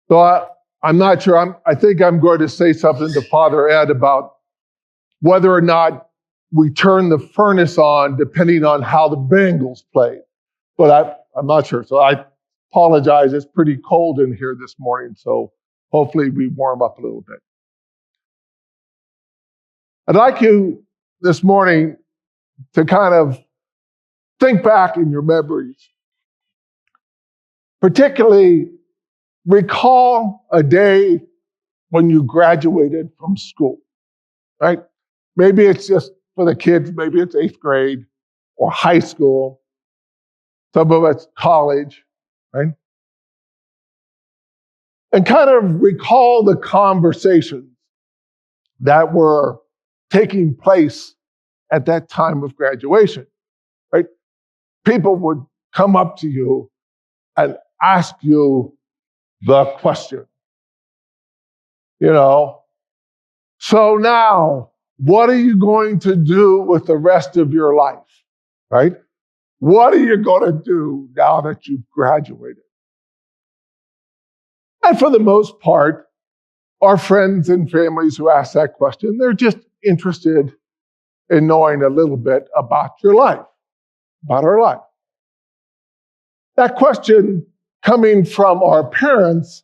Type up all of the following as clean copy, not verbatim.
So I'm not sure. I think I'm going to say something to Father Ed about whether or not we turn the furnace on depending on how the Bengals played. But I'm not sure. So I apologize. It's pretty cold in here this morning. So hopefully we warm up a little bit. I'd like you this morning to kind of think back in your memories. Particularly, recall a day when you graduated from school, right? Maybe it's just for the kids, maybe it's 8th grade or high school. Some of it's college, right? And kind of recall the conversations that were taking place at that time of graduation, right? People would come up to you and ask you the question, so now, what are you going to do with the rest of your life, right? What are you going to do now that you've graduated? And for the most part, our friends and families who ask that question, they're just interested in knowing a little bit about your life, about our life. That question coming from our parents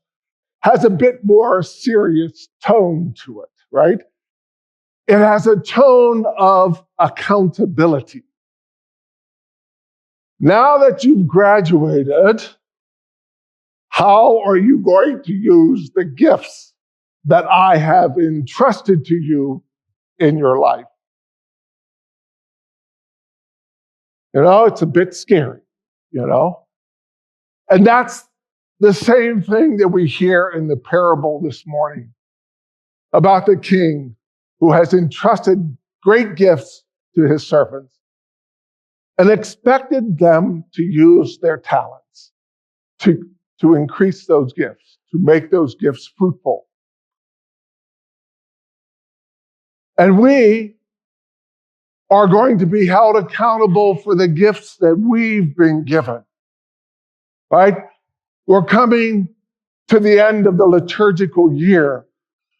has a bit more serious tone to it, right? It has a tone of accountability. Now that you've graduated, how are you going to use the gifts that I have entrusted to you in your life? It's a bit scary, And that's the same thing that we hear in the parable this morning about the king who has entrusted great gifts to his servants and expected them to use their talents to increase those gifts, to make those gifts fruitful. And we are going to be held accountable for the gifts that we've been given, right? We're coming to the end of the liturgical year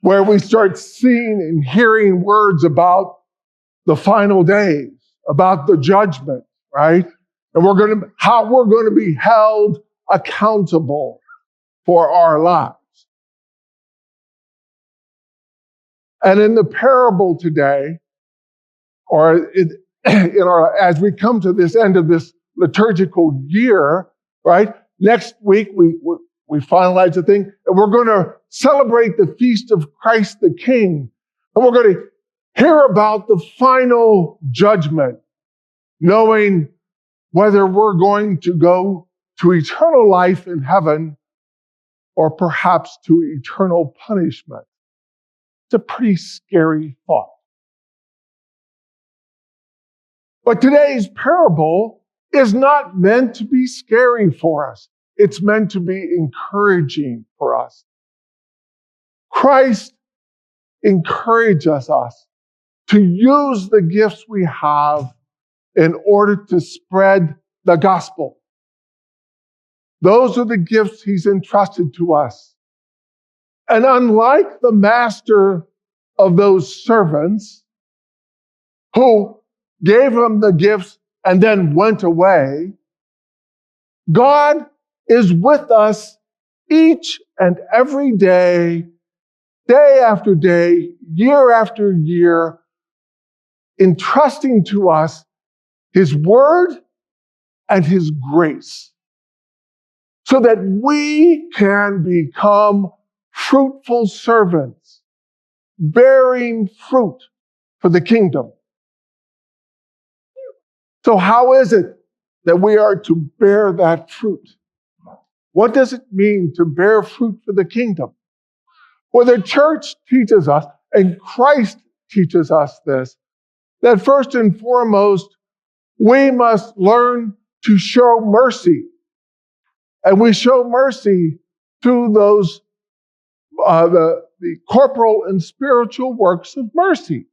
where we start seeing and hearing words about the final days, about the judgment, right? And how we're going to be held accountable for our lives. And in the parable today, as we come to this end of this liturgical year, right? Next week, we finalize the thing, and we're going to celebrate the feast of Christ the King. And we're going to hear about the final judgment, knowing whether we're going to go to eternal life in heaven or perhaps to eternal punishment. It's a pretty scary thought. But today's parable is not meant to be scary for us. It's meant to be encouraging for us. Christ encourages us to use the gifts we have in order to spread the gospel. Those are the gifts he's entrusted to us. And unlike the master of those servants who gave them the gifts and then went away, God is with us each and every day, day after day, year after year, entrusting to us his word and his grace so that we can become fruitful servants, bearing fruit for the kingdom. So how is it that we are to bear that fruit? What does it mean to bear fruit for the kingdom? Well, the church teaches us, and Christ teaches us this, that first and foremost, we must learn to show mercy. And we show mercy through those, the corporal and spiritual works of mercy.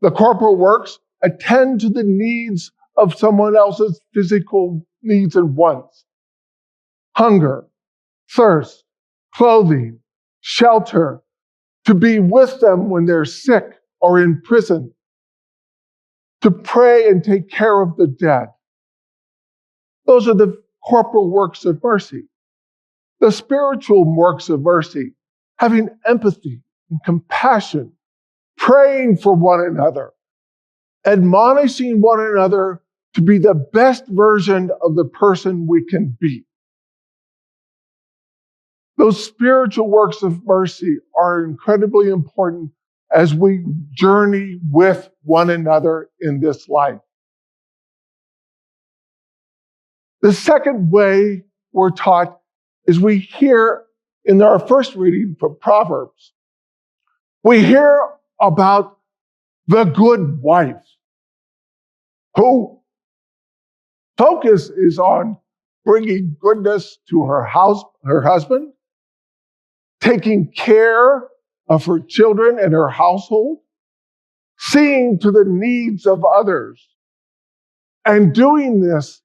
The corporal works attend to the needs of someone else's physical needs and wants. Hunger, thirst, clothing, shelter, to be with them when they're sick or in prison, to pray and take care of the dead. Those are the corporal works of mercy. The spiritual works of mercy, having empathy and compassion, praying for one another, admonishing one another to be the best version of the person we can be. Those spiritual works of mercy are incredibly important as we journey with one another in this life. The second way we're taught is we hear in our first reading from Proverbs, we hear about the good wife who focus is on bringing goodness to her husband, taking care of her children and her household, seeing to the needs of others, and doing this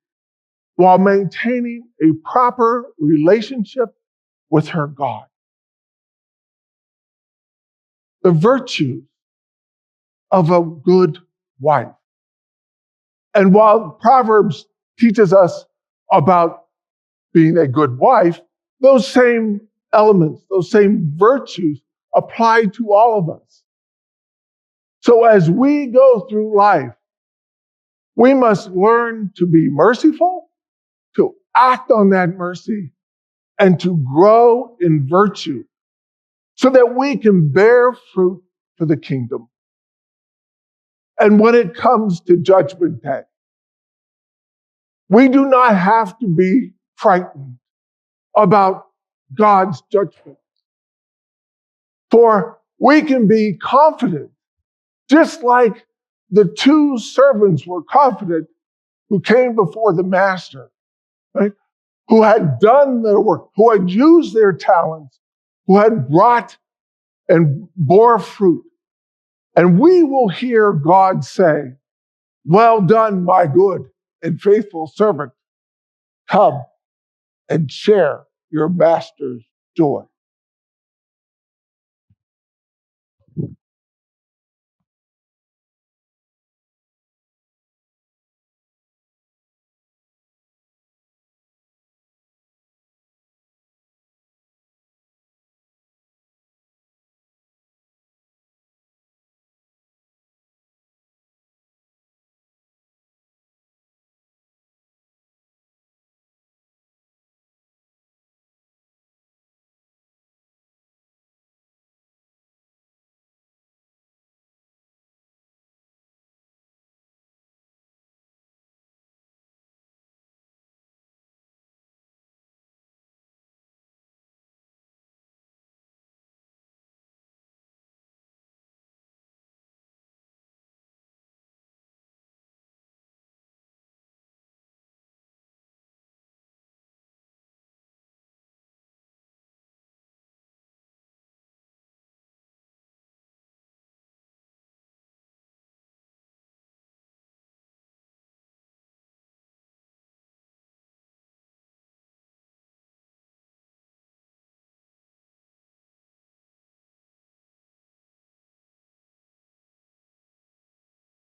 while maintaining a proper relationship with her God. The virtues of a good wife. And while Proverbs teaches us about being a good wife, those same elements, those same virtues apply to all of us. So as we go through life, we must learn to be merciful, to act on that mercy, and to grow in virtue so that we can bear fruit for the kingdom. And when it comes to Judgment Day, we do not have to be frightened about God's judgment. For we can be confident, just like the two servants were confident who came before the master, right? Who had done their work, who had used their talents, who had brought and bore fruit. And we will hear God say, "Well done, my good and faithful servant. Come and share your master's joy."